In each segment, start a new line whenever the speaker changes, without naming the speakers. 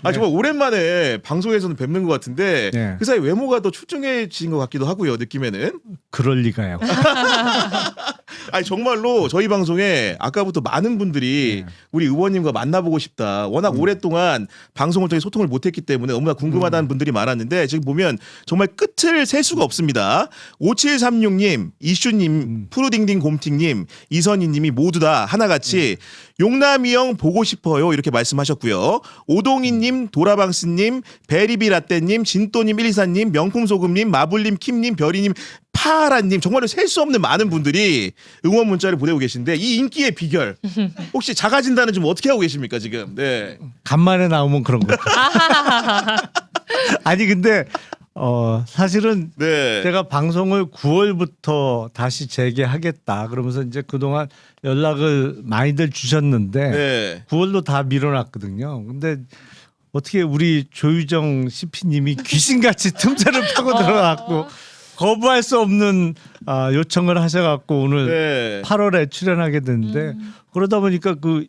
아 정말 오랜만에 방송에서는 뵙는 것 같은데
네.
그 사이 외모가 더 출중해진 것 같기도 하고요. 느낌에는.
그럴 리가요.
아니 정말로 저희 방송에 아까부터 많은 분들이
네.
우리 의원님과 만나보고 싶다. 워낙 오랫동안 방송을 통해 소통을 못했기 때문에 너무나 궁금하다는 분들이 많았는데 지금 보면 정말 끝을 셀 수가 없습니다. 5736님, 이슈님, 푸르딩딩 곰팅님, 이선희님이 모두 다 하나같이 용남이 형 보고 싶어요 이렇게 말씀하셨고요. 오동희님, 도라방스님, 베리비라떼님, 진또님, 124님, 명품소금님, 마블님, 킴님, 별이님, 파라님 정말로 셀 수 없는 많은 분들이 응원 문자를 보내고 계신데 이 인기의 비결 혹시 자가 진단은 좀 어떻게 하고 계십니까 지금? 네.
간만에 나오면 그런 거. 아니 근데 사실은
네.
제가 방송을 9월부터 다시 재개하겠다 그러면서 이제 그동안 연락을 많이들 주셨는데
네.
9월로 다 밀어놨거든요. 근데 어떻게 우리 조유정 CP님이 귀신같이 틈새를 파고 들어갔고 거부할 수 없는 요청을 하셔갖고 오늘
네.
8월에 출연하게 됐는데 그러다 보니까 그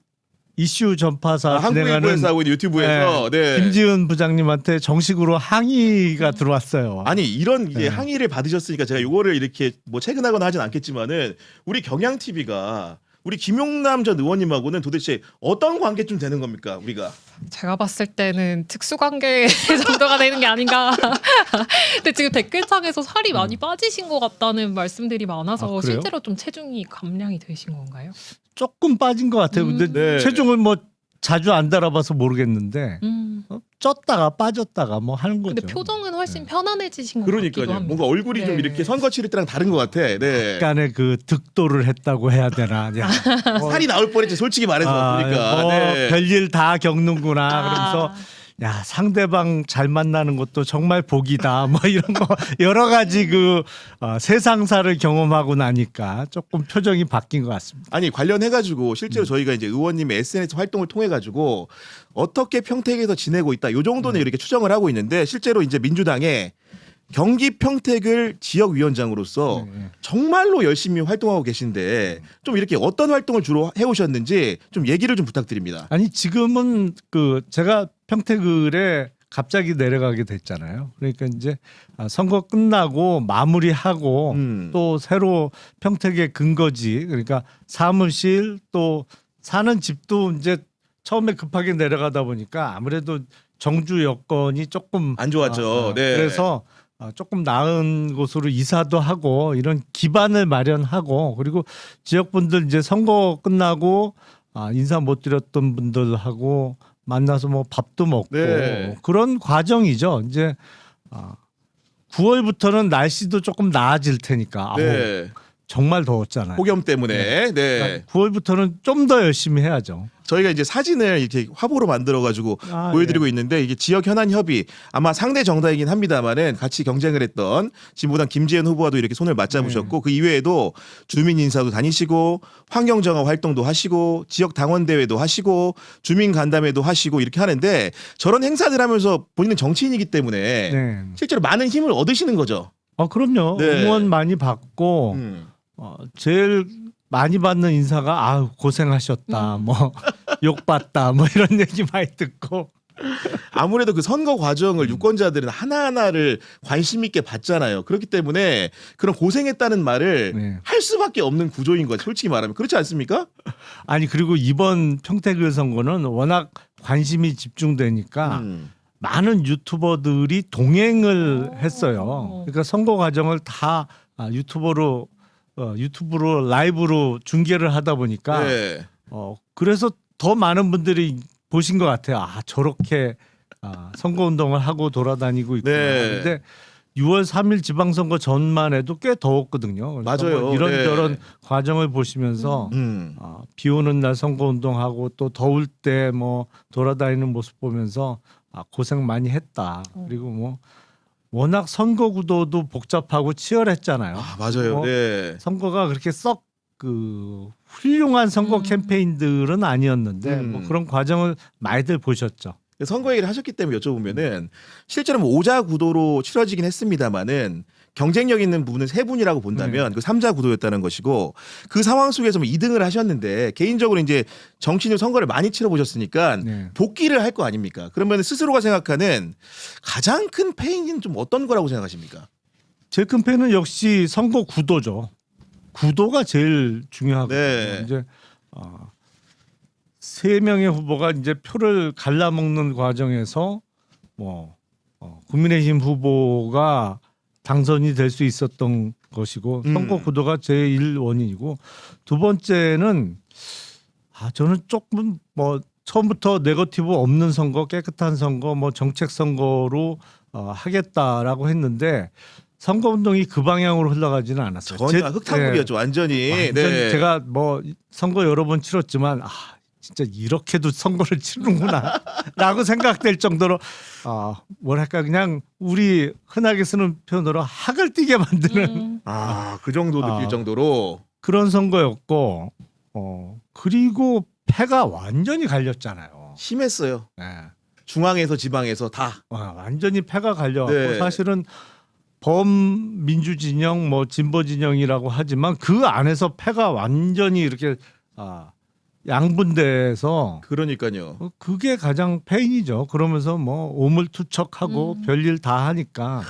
이슈 전파사 진행하는
한국일보에서 하고 있는 유튜브에서 네.
김지은 부장님한테 정식으로 항의가 들어왔어요.
아니 이런 이제 항의를 받으셨으니까 제가 요거를 이렇게 뭐 체근하거나 하진 않겠지만은 우리 경향 TV가 우리 김용남 전 의원님하고는 도대체 어떤 관계쯤 되는 겁니까 우리가?
제가 봤을 때는 특수관계 정도가 되는 게 아닌가. 근데 지금 댓글창에서 살이 많이 빠지신 것 같다는 말씀들이 많아서
아, 그래요?
실제로 좀 체중이 감량이 되신 건가요?
조금 빠진 것 같아요. 근데
네.
체중을 뭐 자주 안 달아봐서 모르겠는데
음.
쪘다가 빠졌다가 뭐 하는 거죠.
근데 표정은 훨씬 편안해지신 것 같기도
그러니까요.
합니다.
뭔가 얼굴이 좀
네.
이렇게 선거 치를 때랑 다른 것 같아. 네.
약간의 그 득도를 했다고 해야 되나. 야,
살이 나올 뻔했지 솔직히 말해서 보니까. 네.
별일 다 겪는구나. 그러면서
아.
야 상대방 잘 만나는 것도 정말 복이다. 뭐 이런 거 여러 가지 그 세상사를 경험하고 나니까 조금 표정이 바뀐 것 같습니다.
아니 관련해가지고 실제로 저희가 이제 의원님의 SNS 활동을 통해가지고 어떻게 평택에서 지내고 있다. 요 정도는 이렇게 추정을 하고 있는데 실제로 이제 민주당에 경기 평택을 지역위원장으로서 정말로 열심히 활동하고 계신데 좀 이렇게 어떤 활동을 주로 해오셨는지 좀 얘기를 좀 부탁드립니다.
아니 지금은 그 제가 평택을에 갑자기 내려가게 됐잖아요. 그러니까 이제 선거 끝나고 마무리하고 또 새로 평택의 근거지 그러니까 사무실 또 사는 집도 이제 처음에 급하게 내려가다 보니까 아무래도 정주 여건이 조금
안 좋았죠. 네.
그래서 조금 나은 곳으로 이사도 하고 이런 기반을 마련하고 그리고 지역분들 이제 선거 끝나고 인사 못 드렸던 분들하고 만나서 뭐 밥도 먹고
네.
그런 과정이죠. 이제 9월부터는 날씨도 조금 나아질 테니까
네.
정말 더웠잖아요.
폭염 때문에. 네.
9월부터는 좀 더 열심히 해야죠.
저희가 이제 사진을 이렇게 화보로 만들어가지고 보여드리고 있는데 이게 지역 현안 협의 아마 상대 정당이긴 합니다만은 같이 경쟁을 했던 진보당 김재현 후보와도 이렇게 손을 맞잡으셨고 그 이외에도 주민 인사도 다니시고 환경정화 활동도 하시고 지역 당원 대회도 하시고 주민 간담회도 하시고 이렇게 하는데 저런 행사들 하면서 본인은 정치인이기 때문에
네.
실제로 많은 힘을 얻으시는 거죠.
그럼요.
네.
응원 많이 받고 제일 많이 받는 인사가 고생하셨다 뭐 욕받다 뭐 이런 얘기 많이 듣고
아무래도 그 선거 과정을 유권자들은 하나하나를 관심 있게 봤잖아요. 그렇기 때문에 그런 고생했다는 말을 할 수밖에 없는 구조인 거죠. 솔직히 말하면 그렇지 않습니까?
아니 그리고 이번 평택을 선거는 워낙 관심이 집중되니까 많은 유튜버들이 동행을 했어요. 그러니까 선거 과정을 다 유튜브로 라이브로 중계를 하다 보니까
네.
그래서 더 많은 분들이 보신 것 같아요. 저렇게 선거 운동을 하고 돌아다니고 있구나.
네.
근데 6월 3일 지방선거 전만 해도 꽤 더웠거든요.
맞아요.
뭐 이런저런
네.
과정을 보시면서 비 오는 날 선거 운동하고 또 더울 때 뭐 돌아다니는 모습 보면서 고생 많이 했다. 그리고 뭐 워낙 선거 구도도 복잡하고 치열했잖아요.
맞아요. 네.
선거가 그렇게 썩 훌륭한 선거 캠페인들은 아니었는데 뭐 그런 과정을 많이들 보셨죠.
선거 얘기를 하셨기 때문에 여쭤보면은 실제로 뭐 5자 구도로 치러지긴 했습니다만은 경쟁력 있는 부분은 세 분이라고 본다면 그 3자 구도였다는 것이고 그 상황 속에서 뭐 2등을 하셨는데 개인적으로 이제 정치인으로 선거를 많이 치러보셨으니까
네.
복귀를 할 거 아닙니까? 그러면 스스로가 생각하는 가장 큰 패인은 좀 어떤 거라고 생각하십니까?
제일 큰 패는 역시 선거 구도죠. 구도가 제일 중요하거든요.
네.
이제 세 명의 후보가 이제 표를 갈라먹는 과정에서 뭐 국민의힘 후보가 당선이 될 수 있었던 것이고 선거 구도가 제일 원인이고 두 번째는 저는 조금 뭐 처음부터 네거티브 없는 선거, 깨끗한 선거, 뭐 정책 선거로 하겠다라고 했는데 선거 운동이 그 방향으로 흘러가지는 않았어요.
전혀 흙탕물이었죠, 완전히. 네.
제가 뭐 선거 여러 번 치렀지만 진짜 이렇게도 선거를 치르는구나라고 생각될 정도로 뭐랄까 그냥 우리 흔하게 쓰는 표현으로 학을 띠게 만드는
그 정도 느낄 정도로
그런 선거였고 그리고 패가 완전히 갈렸잖아요.
심했어요.
네.
중앙에서 지방에서 다.
완전히 패가 갈려갖고
네.
사실은 범민주 진영, 뭐 진보 진영이라고 하지만 그 안에서 패가 완전히 이렇게 양분돼서
그러니까요.
그게 가장 패인이죠. 그러면서 뭐 오물투척하고 별일 다 하니까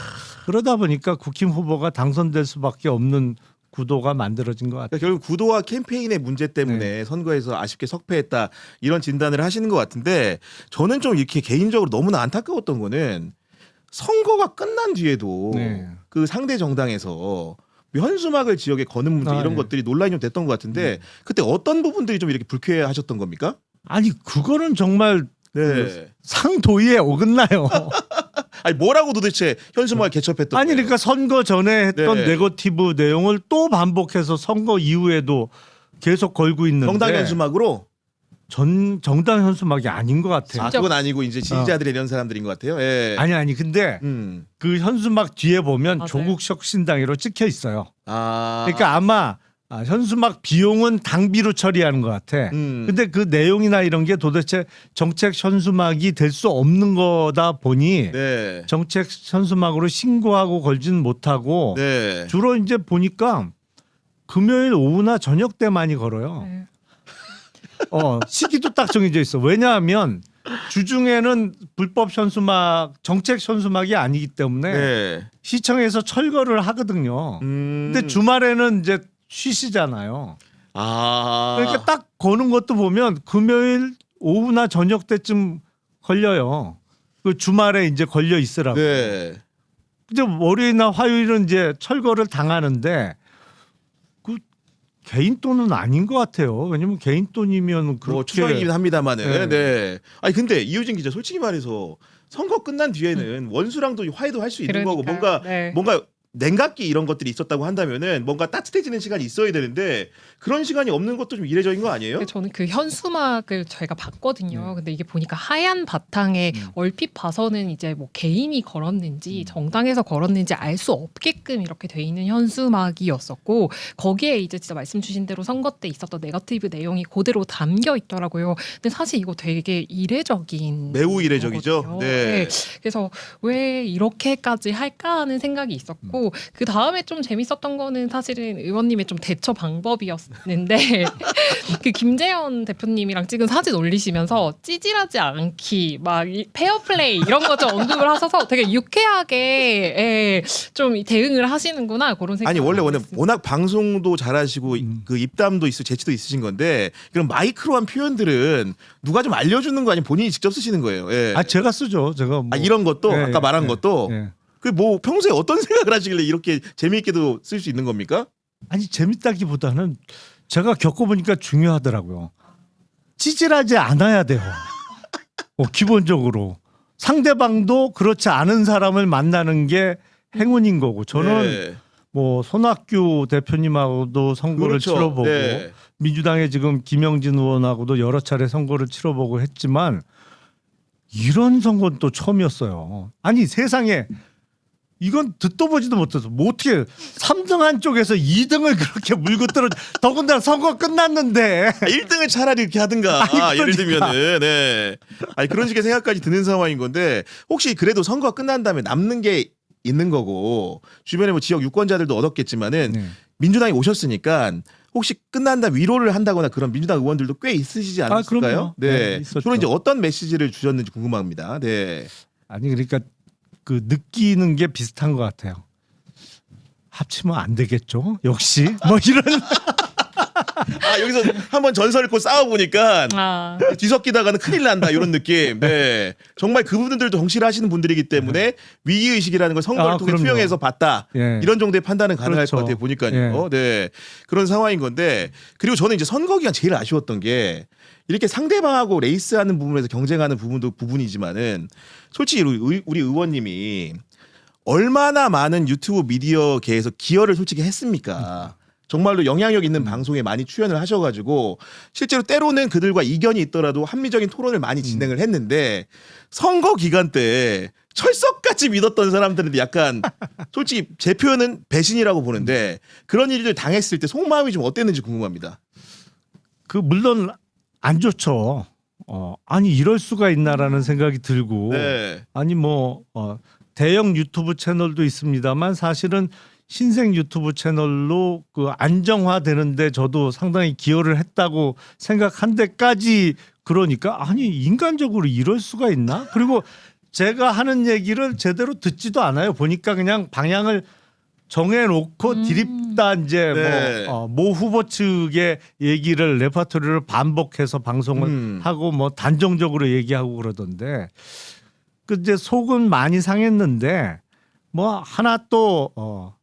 그러다 보니까 국힘 후보가 당선될 수밖에 없는 구도가 만들어진 것 같아요.
그러니까 결국 구도와 캠페인의 문제 때문에 선거에서 아쉽게 석패했다 이런 진단을 하시는 것 같은데 저는 좀 이렇게 개인적으로 너무나 안타까웠던 거는 선거가 끝난 뒤에도 그 상대 정당에서 현수막을 지역에 거는 문제 이런 것들이 논란이 좀 됐던 것 같은데 그때 어떤 부분들이 좀 이렇게 불쾌하셨던 겁니까?
아니 그거는 정말
네.
상도의에 어긋나요.
아니 뭐라고 도대체 현수막을 개첩했던
아니
거예요?
그러니까 선거 전에 했던
네.
네거티브 내용을 또 반복해서 선거 이후에도 계속 걸고 있는데
정당 현수막으로?
정당 현수막이 아닌 것 같아요.
그건 아니고 이제 지지자들이 이런 사람들인 것 같아요. 예.
아니 근데 그 현수막 뒤에 보면
맞아요.
조국 혁신당이로 찍혀 있어요.
아.
그러니까 아마 현수막 비용은 당비로 처리하는 것 같아. 근데 그 내용이나 이런 게 도대체 정책 현수막이 될 수 없는 거다 보니
네.
정책 현수막으로 신고하고 걸지는 못하고
네.
주로 이제 보니까 금요일 오후나 저녁 때 많이 걸어요.
네.
시기도 딱 정해져 있어. 왜냐하면 주중에는 불법 현수막, 정책 현수막이 아니기 때문에
네.
시청에서 철거를 하거든요. 근데 주말에는 이제 쉬시잖아요. 그러니까 딱 거는 것도 보면 금요일 오후나 저녁 때쯤 걸려요. 그 주말에 이제 걸려 있으라고.
네.
이제 월요일이나 화요일은 이제 철거를 당하는데 그 개인 돈은 아닌 것 같아요. 왜냐면 개인 돈이면 그렇게
뭐 추석이긴 합니다만은.
네.
네. 아니 근데 이효진 기자 솔직히 말해서 선거 끝난 뒤에는 원수랑도 화해도 할 수 있는 거고 뭔가
네.
뭔가 냉각기 이런 것들이 있었다고 한다면은 뭔가 따뜻해지는 시간이 있어야 되는데 그런 시간이 없는 것도 좀 이례적인 거 아니에요?
근데 저는 그 현수막을 저희가 봤거든요. 근데 이게 보니까 하얀 바탕에 얼핏 봐서는 이제 뭐 개인이 걸었는지 정당에서 걸었는지 알 수 없게끔 이렇게 돼 있는 현수막이었었고 거기에 이제 진짜 말씀 주신 대로 선거 때 있었던 네거티브 내용이 그대로 담겨 있더라고요. 근데 사실 이거 되게 이례적인
매우 이례적이죠.
거거든요.
네.
그래서 왜 이렇게까지 할까 하는 생각이 있었고 그 다음에 좀 재밌었던 거는 사실은 의원님의 좀 대처 방법이었는데 그 김재현 대표님이랑 찍은 사진 올리시면서 찌질하지 않기 막 페어플레이 이런 거 좀 언급을 하셔서 되게 유쾌하게 좀 대응을 하시는구나 그런 생각.
아니 원래 워낙 방송도 잘하시고 그 입담도 있고 재치도 있으신 건데 그런 마이크로한 표현들은 누가 좀 알려주는 거 아니면 본인이 직접 쓰시는 거예요? 예.
제가 쓰죠. 제가 뭐.
이런 것도 아까 말한 것도
예.
그 뭐 평소에 어떤 생각을 하시길래 이렇게 재미있게도 쓸 수 있는 겁니까?
아니 재밌다기보다는 제가 겪어보니까 중요하더라고요. 찌질하지 않아야 돼요. 기본적으로 상대방도 그렇지 않은 사람을 만나는 게 행운인 거고 저는
네.
뭐 손학규 대표님하고도 선거를
그렇죠.
치러보고
네.
민주당의 지금 김영진 의원하고도 여러 차례 선거를 치러보고 했지만 이런 선거는 또 처음이었어요. 아니 세상에 이건 듣도 보지도 못해서 뭐 어떻게 3등한 쪽에서 2등을 그렇게 물고 떨어 더군다나 선거 끝났는데
1등을 차라리 이렇게 하든가.
아니,
예를
그러니까.
들면은 네. 아니 그런 식의 생각까지 드는 상황인 건데 혹시 그래도 선거가 끝난 다음에 남는 게 있는 거고 주변에 뭐 지역 유권자들도 얻었겠지만은
네.
민주당이 오셨으니까 혹시 끝난 다음 위로를 한다거나 그런 민주당 의원들도 꽤 있으시지 않았을까요?
그럼요. 네, 있었죠.
주로 이제 어떤 메시지를 주셨는지 궁금합니다. 네.
아니 그러니까 그 느끼는 게 비슷한 것 같아요. 합치면 안 되겠죠? 역시 뭐 이런
아 여기서 한번 전설 고 싸워보니까
아,
뒤섞이다가는 큰일 난다 이런 느낌. 네. 정말 그분들도 정치를 하시는 분들이기 때문에 위기 의식이라는 걸 선거를 통해
그럼요.
투영해서 봤다.
예.
이런 정도의 판단은 가능할
그렇죠.
것 같아요. 보니까요. 네. 그런 상황인 건데 그리고 저는 이제 선거 기간 제일 아쉬웠던 게 이렇게 상대방하고 레이스하는 부분에서 경쟁하는 부분도 부분이지만은 솔직히 우리 의원님이 얼마나 많은 유튜브 미디어계에서 기여를 솔직히 했습니까? 정말로 영향력 있는 방송에 많이 출연을 하셔가지고 실제로 때로는 그들과 이견이 있더라도 합리적인 토론을 많이 진행을 했는데 선거 기간 때 철석같이 믿었던 사람들은 약간 솔직히 제 표현은 배신이라고 보는데 그런 일들 당했을 때 속마음이 좀 어땠는지 궁금합니다.
그 물론 안 좋죠. 아니 이럴 수가 있나라는 생각이 들고
네.
아니 뭐 대형 유튜브 채널도 있습니다만 사실은 신생 유튜브 채널로 그 안정화되는데 저도 상당히 기여를 했다고 생각한 데까지 그러니까 아니 인간적으로 이럴 수가 있나? 그리고 제가 하는 얘기를 제대로 듣지도 않아요. 보니까 그냥 방향을 정해놓고 드립다 이제
네.
모 후보 측의 얘기를 레퍼토리를 반복해서 방송을 하고 뭐 단정적으로 얘기하고 그러던데 그 이제 속은 많이 상했는데 뭐 하나 또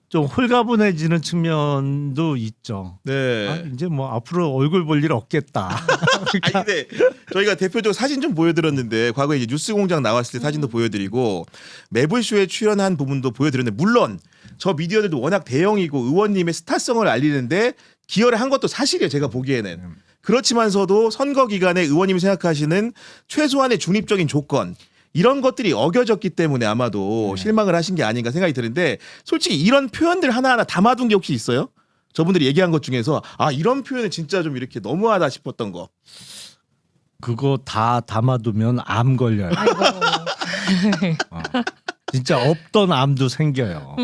좀 홀가분해지는 측면도 있죠.
네.
이제 뭐 앞으로 얼굴 볼 일 없겠다.
아니 근데 저희가 대표적으로 사진 좀 보여드렸는데 과거에 이제 뉴스공장 나왔을 때 사진도 보여드리고 매불쇼에 출연한 부분도 보여드렸는데 물론 저 미디어들도 워낙 대형이고 의원님의 스타성을 알리는데 기여를 한 것도 사실이에요. 제가 보기에는. 그렇지만서도 선거 기간에 의원님이 생각하시는 최소한의 중립적인 조건 이런 것들이 어겨졌기 때문에 아마도 실망을 하신 게 아닌가 생각이 드는데 솔직히 이런 표현들 하나하나 담아둔 게 혹시 있어요? 저분들이 얘기한 것 중에서 아 이런 표현은 진짜 좀 이렇게 너무하다 싶었던 거.
그거 다 담아두면 암 걸려요.
아이고.
진짜 없던 암도 생겨요.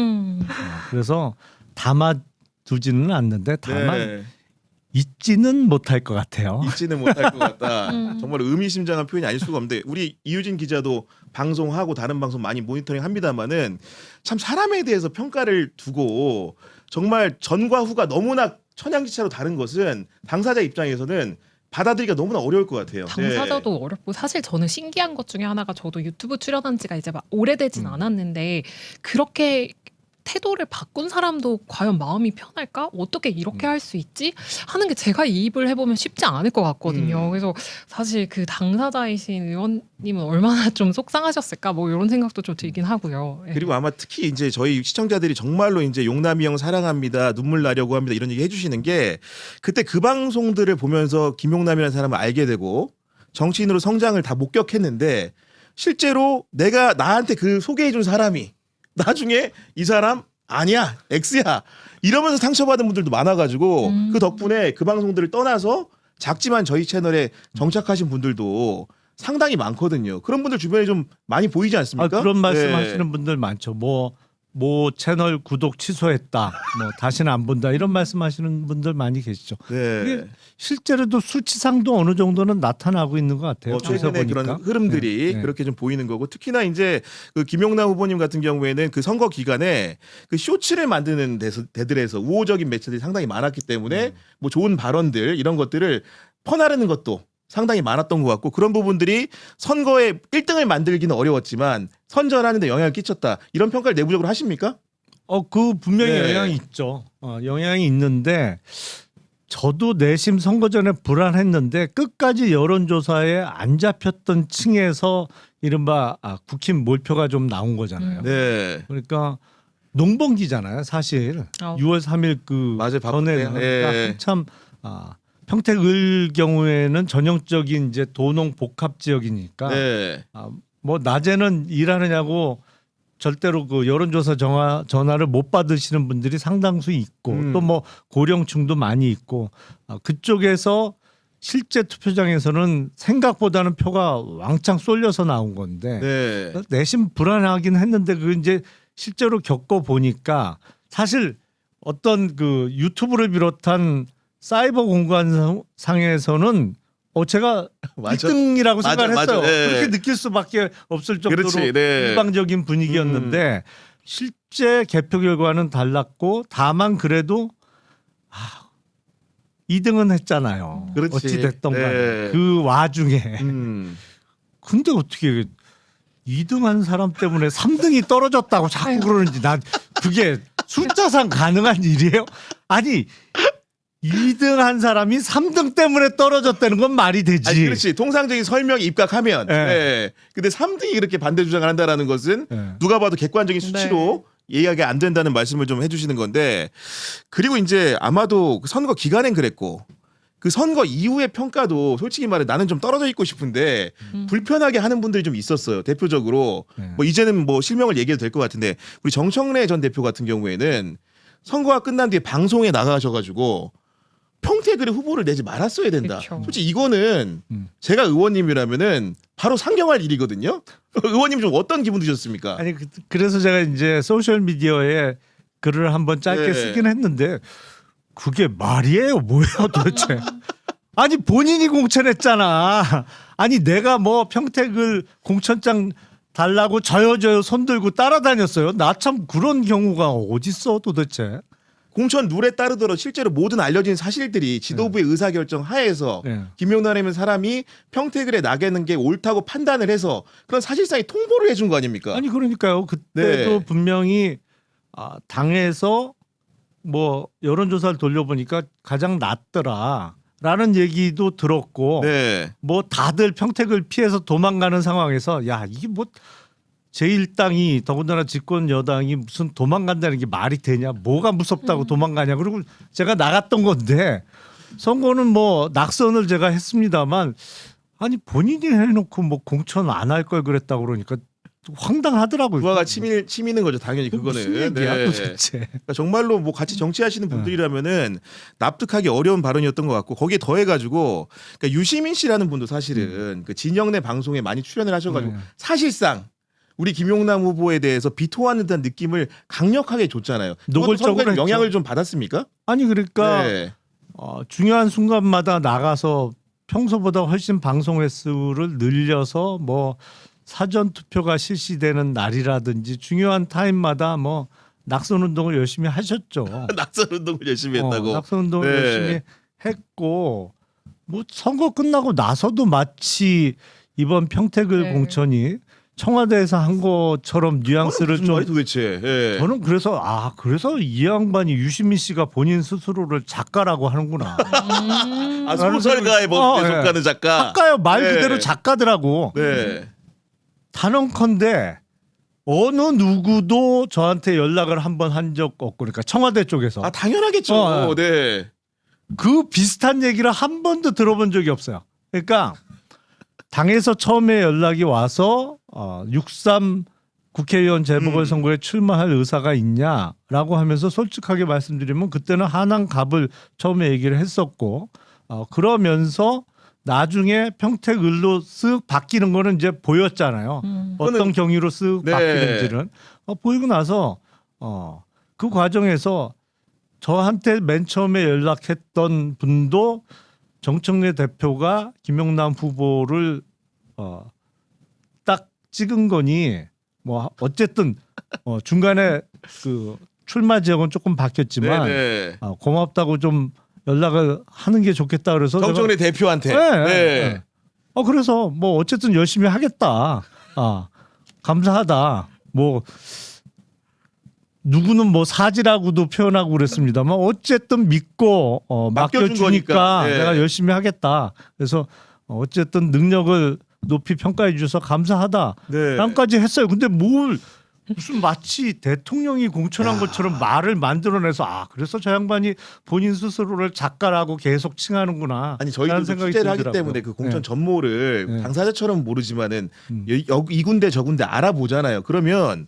그래서 담아두지는 않는데 다만
네.
잊지는 못할 것 같아요.
잊지는 못할 것 같다. 정말 의미심장한 표현이 아닐 수가 없는데 우리 이유진 기자도 방송하고 다른 방송 많이 모니터링 합니다만은 참 사람에 대해서 평가를 두고 정말 전과 후가 너무나 천양지차로 다른 것은 당사자 입장에서는 받아들이기가 너무나 어려울 것 같아요.
당사자도 어렵고 사실 저는 신기한 것 중에 하나가 저도 유튜브 출연한 지가 이제 막 오래되진 않았는데 그렇게 태도를 바꾼 사람도 과연 마음이 편할까? 어떻게 이렇게 할 수 있지? 하는 게 제가 이입을 해보면 쉽지 않을 것 같거든요. 그래서 사실 그 당사자이신 의원님은 얼마나 좀 속상하셨을까? 뭐 이런 생각도 좀 들긴 하고요. 예.
그리고 아마 특히 이제 저희 시청자들이 정말로 이제 용남이 형 사랑합니다, 눈물 나려고 합니다 이런 얘기 해주시는 게 그때 그 방송들을 보면서 김용남이라는 사람을 알게 되고 정치인으로 성장을 다 목격했는데 실제로 내가 나한테 그 소개해준 사람이 나중에 이 사람 아니야 X야 이러면서 상처받은 분들도 많아가지고 그 덕분에 그 방송들을 떠나서 작지만 저희 채널에 정착하신 분들도 상당히 많거든요. 그런 분들 주변에 좀 많이 보이지 않습니까?
그런 말씀
네.
하시는 분들 많죠. 뭐 채널 구독 취소했다. 뭐 다시는 안 본다. 이런 말씀하시는 분들 많이 계시죠.
네.
그게 실제로도 수치상도 어느 정도는 나타나고 있는 것 같아요.
최근에
보니까.
그런 흐름들이
네.
그렇게 좀 보이는 거고 특히나 이제 그 김용남 후보님 같은 경우에는 그 선거 기간에 그 쇼츠를 만드는 데들에서 우호적인 매체들이 상당히 많았기 때문에 뭐 좋은 발언들 이런 것들을 퍼나르는 것도 상당히 많았던 것 같고 그런 부분들이 선거에 1등을 만들기는 어려웠지만 선전하는 데 영향을 끼쳤다. 이런 평가를 내부적으로 하십니까?
그 분명히
네.
영향이 있죠. 영향이 있는데 저도 내심 선거 전에 불안했는데 끝까지 여론조사에 안 잡혔던 층에서 이른바 국힘 몰표가 좀 나온 거잖아요.
네.
그러니까 농번기잖아요, 사실. 6월 3일 그
맞아요, 바쁠
전에는
때.
그러니까
예.
한참 평택을 경우에는 전형적인 이제 도농 복합 지역이니까
네.
뭐 낮에는 일하느냐고 절대로 그 여론조사 전화를 못 받으시는 분들이 상당수 있고 또 뭐 고령층도 많이 있고 그쪽에서 실제 투표장에서는 생각보다는 표가 왕창 쏠려서 나온 건데
네.
내심 불안하긴 했는데 그 이제 실제로 겪어 보니까 사실 어떤 그 유튜브를 비롯한 사이버 공간상에서는 제가
맞아.
1등이라고
맞아,
생각을
맞아.
했어요.
네.
그렇게 느낄 수밖에 없을 정도로
그렇지, 네.
일방적인 분위기였는데 실제 개표 결과는 달랐고 다만 그래도 2등은 했잖아요.
그렇지.
어찌 됐던 간에.
네.
그 와중에 근데 어떻게 2등한 사람 때문에 3등이 떨어졌다고 자꾸
아이고.
그러는지 난 그게 숫자상 가능한 일이에요? 아니 2등 한 사람이 3등 때문에 떨어졌다는 건 말이 되지.
아니, 그렇지. 통상적인 설명이 입각하면.
네.
네. 근데 3등이 그렇게 반대 주장을 한다라는 것은
네.
누가 봐도 객관적인 수치로 이해가 안 된다는 말씀을 좀 해주시는 건데 그리고 이제 아마도 그 선거 기간엔 그랬고 그 선거 이후의 평가도 솔직히 말해 나는 좀 떨어져 있고 싶은데 불편하게 하는 분들이 좀 있었어요. 대표적으로
네.
뭐 이제는 뭐 실명을 얘기해도 될 것 같은데 우리 정청래 전 대표 같은 경우에는 선거가 끝난 뒤에 방송에 나가셔가지고 평택을의 후보를 내지 말았어야 된다.
그쵸.
솔직히 이거는 제가 의원님이라면은 바로 상경할 일이거든요. 의원님 좀 어떤 기분 드셨습니까?
아니 그래서 제가 이제 소셜 미디어에 글을 한번 짧게
네.
쓰긴 했는데 그게 말이에요, 뭐예요, 도대체? 아니 본인이 공천했잖아. 아니 내가 뭐 평택을 공천장 달라고 저요 손 들고 따라다녔어요. 나 참 그런 경우가 어딨어, 도대체?
공천 룰에 따르도록 실제로 모든 알려진 사실들이 지도부의 의사결정 하에서
네.
김용남이라는 사람이 평택을에 나가는 게 옳다고 판단을 해서 그런 사실상의 통보를 해준 거 아닙니까?
아니 그러니까요. 그때도
네.
분명히 당에서 뭐 여론조사를 돌려보니까 가장 낫더라라는 얘기도 들었고
네.
뭐 다들 평택을 피해서 도망가는 상황에서 야 이게 뭐 제1당이 더군다나 집권 여당이 무슨 도망간다는 게 말이 되냐 뭐가 무섭다고 도망가냐 그리고 제가 나갔던 건데 선거는 뭐 낙선을 제가 했습니다만 아니 본인이 해놓고 뭐 공천 안 할 걸 그랬다고 그러니까 황당하더라고요.
부하가 치미는 거죠. 당연히 그거는.
무슨 얘기야
네.
도대체.
그러니까 정말로 뭐 같이 정치하시는 분들이라면은 납득하기 어려운 발언이었던 것 같고 거기에 더해가지고 그러니까 유시민 씨라는 분도 사실은 그 진영 내 방송에 많이 출연을 하셔가지고
네.
사실상 우리 김용남 후보에 대해서 비토하는 듯한 느낌을 강력하게 줬잖아요.
노골적으로
선거에
했죠.
영향을 좀 받았습니까?
아니 그러니까
네.
중요한 순간마다 나가서 평소보다 훨씬 방송 횟수를 늘려서 뭐 사전 투표가 실시되는 날이라든지 중요한 타임마다 뭐 낙선 운동을 열심히 하셨죠.
낙선 운동을 열심히 했다고.
낙선 운동을
네.
열심히 했고 뭐 선거 끝나고 나서도 마치 이번 평택을
네.
공천이 청와대에서 한 것처럼 뉘앙스를
무슨
좀
말이 도대체? 예.
저는 그래서 이 양반이 유시민 씨가 본인 스스로를 작가라고 하는구나.
아 소설가의 법에
예.
속하는 작가.
작가요. 말
네.
그대로 작가더라고.
네.
단언컨대 어느 누구도 저한테 연락을 한 번 한 적 없고 그러니까 청와대 쪽에서
아 당연하겠죠. 네.
그 비슷한 얘기를 한 번도 들어본 적이 없어요. 그러니까 당에서 처음에 연락이 와서 6.3 국회의원 재보궐선거에 출마할 의사가 있냐라고 하면서 솔직하게 말씀드리면 그때는 하남 갑을 처음에 얘기를 했었고 그러면서 나중에 평택을로 쓱 바뀌는 거는 이제 보였잖아요. 어떤 경위로 쓱
네.
바뀌는지는 보이고 나서 그 과정에서 저한테 맨 처음에 연락했던 분도 정청래 대표가 김용남 후보를 딱 찍은 거니 뭐 어쨌든 중간에 그 출마 지역은 조금 바뀌었지만
네.
고맙다고 좀 연락을 하는 게 좋겠다 그래서
정청래 대표한테.
네.
네.
그래서 뭐 어쨌든 열심히 하겠다. 감사하다. 뭐 누구는 뭐 사지라고도 표현하고 그랬습니다만 어쨌든 믿고
맡겨준
맡겨주니까
거니까. 네.
내가 열심히 하겠다. 그래서 어쨌든 능력을 높이 평가해 주셔서 감사하다.
네.
라는까지 했어요. 근데 뭘 무슨 마치 대통령이 공천한 것처럼 말을 만들어내서 그래서 저 양반이 본인 스스로를 작가라고 계속 칭하는구나.
아니 저희도
라는 생각이
취재를 하기
들더라고요.
때문에 그 공천
네.
전모를
네.
당사자처럼 모르지만은 이 군데 저 군데 알아보잖아요. 그러면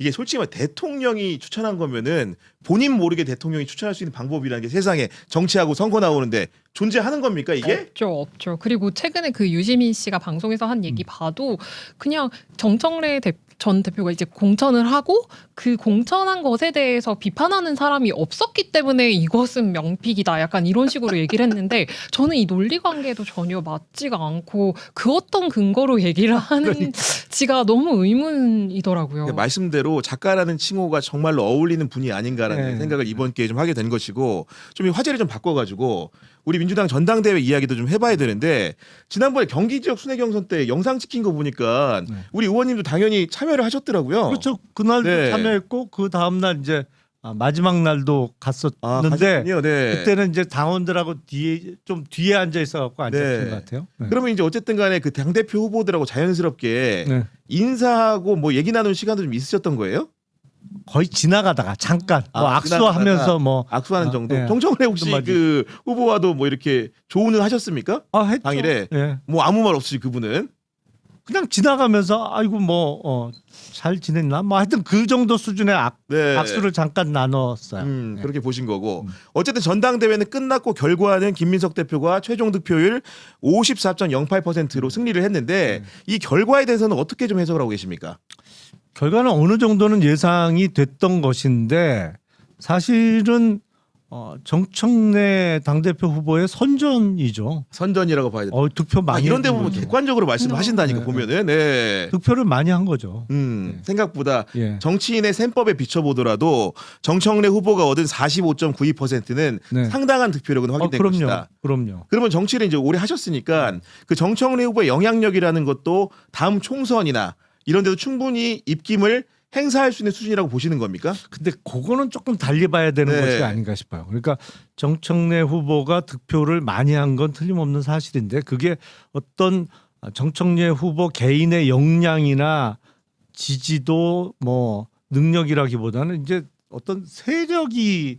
이게 솔직히 말 대통령이 추천한 거면은 본인 모르게 대통령이 추천할 수 있는 방법이라는 게 세상에 정치하고 선거 나오는데 존재하는 겁니까 이게?
없죠. 그리고 최근에 그 유시민 씨가 방송에서 한 얘기 봐도 그냥 정청래 전 대표가 이제 공천을 하고 그 공천한 것에 대해서 비판하는 사람이 없었기 때문에 이것은 명픽이다. 약간 이런 식으로 얘기를 했는데 저는 이 논리관계도 전혀 맞지가 않고 그 어떤 근거로 얘기를 하는지가 너무 의문이더라고요.
말씀대로 작가라는 칭호가 정말로 어울리는 분이 아닌가라는
네.
생각을 이번 기회에 좀 하게 된 것이고 좀 이 화제를 좀 바꿔가지고 우리 민주당 전당대회 이야기도 좀 해봐야 되는데 지난번에 경기 지역 순회 경선 때 영상 찍힌 거 보니까
네.
우리 의원님도 당연히 참여를 하셨더라고요.
그렇죠. 그날도
네.
참여했고 그 다음 날 이제 마지막 날도 갔었는데
가셨군요. 네.
그때는 이제 당원들하고 뒤에 앉아 있어갖고 앉았던
네.
것 같아요. 네.
그러면 이제 어쨌든간에 그 당대표 후보들하고 자연스럽게
네.
인사하고 뭐 얘기 나누는 시간도 좀 있으셨던 거예요?
거의 지나가다가 잠깐 뭐 악수하면서
지나가다가
뭐
악수하는 정도.
네.
정청래 혹시
좀
그 후보와도 뭐 이렇게 조언을 하셨습니까?
했죠.
당일에?
예.
뭐 아무 말 없이 그분은.
그냥 지나가면서 아이고 뭐 잘 지냈나 뭐 하여튼 그 정도 수준의
네.
악수를 잠깐 나눴어요. 네.
그렇게 보신 거고 어쨌든 전당대회는 끝났고 결과는 김민석 대표가 최종 득표율 54.08%로 승리를 했는데 이 결과에 대해서는 어떻게 좀 해석을 하고 계십니까?
결과는 어느 정도는 예상이 됐던 것인데 사실은 정청래 당대표 후보의 선전이죠.
선전이라고 봐야 돼.
득표 많이
이런 데 보면
했는 거죠.
객관적으로 말씀하신다니까
네.
보면은. 네.
득표를 많이 한 거죠.
생각보다
예.
정치인의 셈법에 비춰보더라도 정청래 후보가 얻은 45.92%는
네.
상당한 득표력은 확인된 것이다.
그럼요.
그러면 정치를 이제 오래 하셨으니까 그 정청래 후보의 영향력이라는 것도 다음 총선이나 이런 데도 충분히 입김을 행사할 수 있는 수준이라고 보시는 겁니까?
근데 그거는 조금 달리 봐야 되는
네.
것이 아닌가 싶어요. 그러니까 정청래 후보가 득표를 많이 한 건 틀림없는 사실인데 그게 어떤 정청래 후보 개인의 역량이나 지지도 뭐 능력이라기보다는 이제 어떤 세력에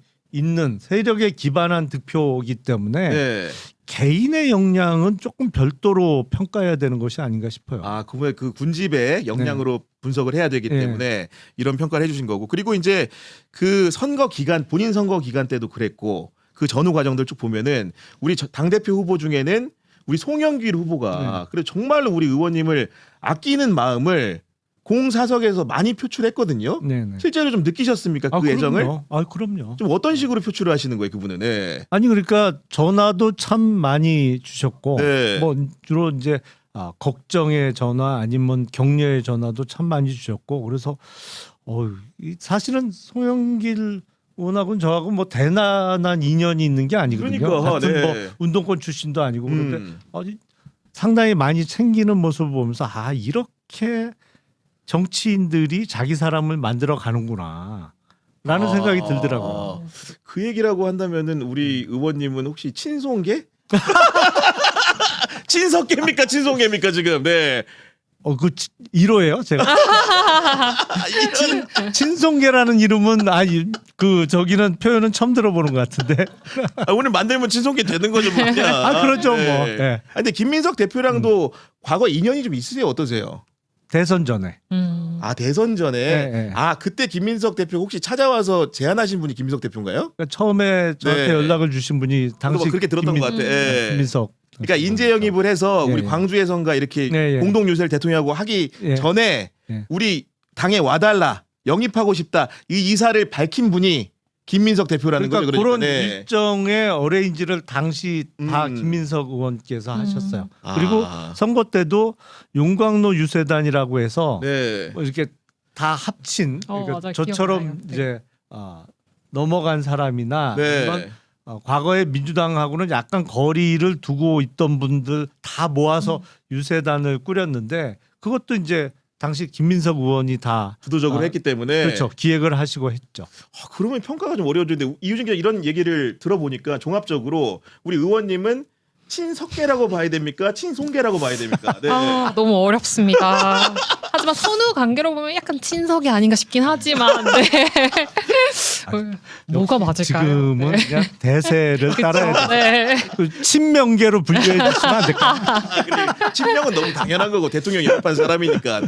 기반한 득표이기 때문에
네.
개인의 역량은 조금 별도로 평가해야 되는 것이 아닌가 싶어요.
그분의 그 군집의 역량으로 분석을 해야 되기
네.
때문에 이런 평가를 해주신 거고 그리고 이제 그 선거 기간 본인 선거 기간 때도 그랬고 그 전후 과정들 쭉 보면은 우리 당대표 후보 중에는 우리 송영길 후보가 그래 정말로 우리 의원님을 아끼는 마음을 공사석에서 많이 표출했거든요.
네네.
실제로 좀 느끼셨습니까? 그 애정을?
그럼요.
좀 어떤 식으로 표출을 하시는 거예요, 그분은? 네.
아니 그러니까 전화도 참 많이 주셨고
네.
뭐 주로 이제 걱정의 전화 아니면 격려의 전화도 참 많이 주셨고 그래서 사실은 송영길 의원하고는 저하고 뭐 대단한 인연이 있는 게 아니거든요.
그러니까,
같은
네.
뭐 운동권 출신도 아니고 그런데 상당히 많이 챙기는 모습을 보면서 이렇게 정치인들이 자기 사람을 만들어 가는구나. 라는 생각이 들더라고요.
그 얘기라고 한다면은 우리 의원님은 혹시 친송계? 친석계입니까? 친송계입니까 지금? 네.
그 1호예요, 제가. 친송계라는 이름은 저기는 표현은 처음 들어보는 것 같은데.
오늘 만들면 친송계 되는 거죠, 뭐.
그렇죠, 뭐.
네.
네.
근데 김민석 대표랑도 과거 인연이 좀 있으세요? 어떠세요?
대선 전에.
대선 전에.
네.
그때 김민석 대표 혹시 찾아와서 제안하신 분이 김민석 대표인가요?
그러니까 처음에 저한테
네.
연락을 주신 분이 당시
그렇게 들었던 것 같아. 예.
김민석.
그러니까 인재 영입을 해서 우리
예.
광주에선가 이렇게
예.
공동 유세를 대통령하고 하기
예.
전에
예.
우리 당에 와달라 영입하고 싶다 이 이사를 밝힌 분이 김민석 대표라는
그러니까
거죠.
그런
네.
일정의 어레인지를 당시 다 김민석 의원께서 하셨어요. 그리고 선거 때도 용광로 유세단이라고 해서
네.
뭐 이렇게 다 합친 그러니까
맞아요.
저처럼
기억나요. 네.
이제 넘어간 사람이나
네.
아니면 과거에 민주당하고는 약간 거리를 두고 있던 분들 다 모아서 유세단을 꾸렸는데 그것도 이제 당시 김민석 의원이 다
주도적으로 했기 때문에
그렇죠. 기획을 하시고 했죠.
그러면 평가가 좀 어려워지는데 이유진 기자 이런 얘기를 들어보니까 종합적으로 우리 의원님은 친석계라고 봐야 됩니까? 친송계라고 봐야 됩니까? 네.
너무 어렵습니다. 하지만 선후 관계로 보면 약간 친석이 아닌가 싶긴 하지만 네. 뭐가 맞을까요?
지금은
네.
그냥 대세를 따라야 돼.
네.
친명계로 분류해 주시면 안 될까요?
근데 친명은 너무 당연한 거고 대통령이 영입한 사람이니까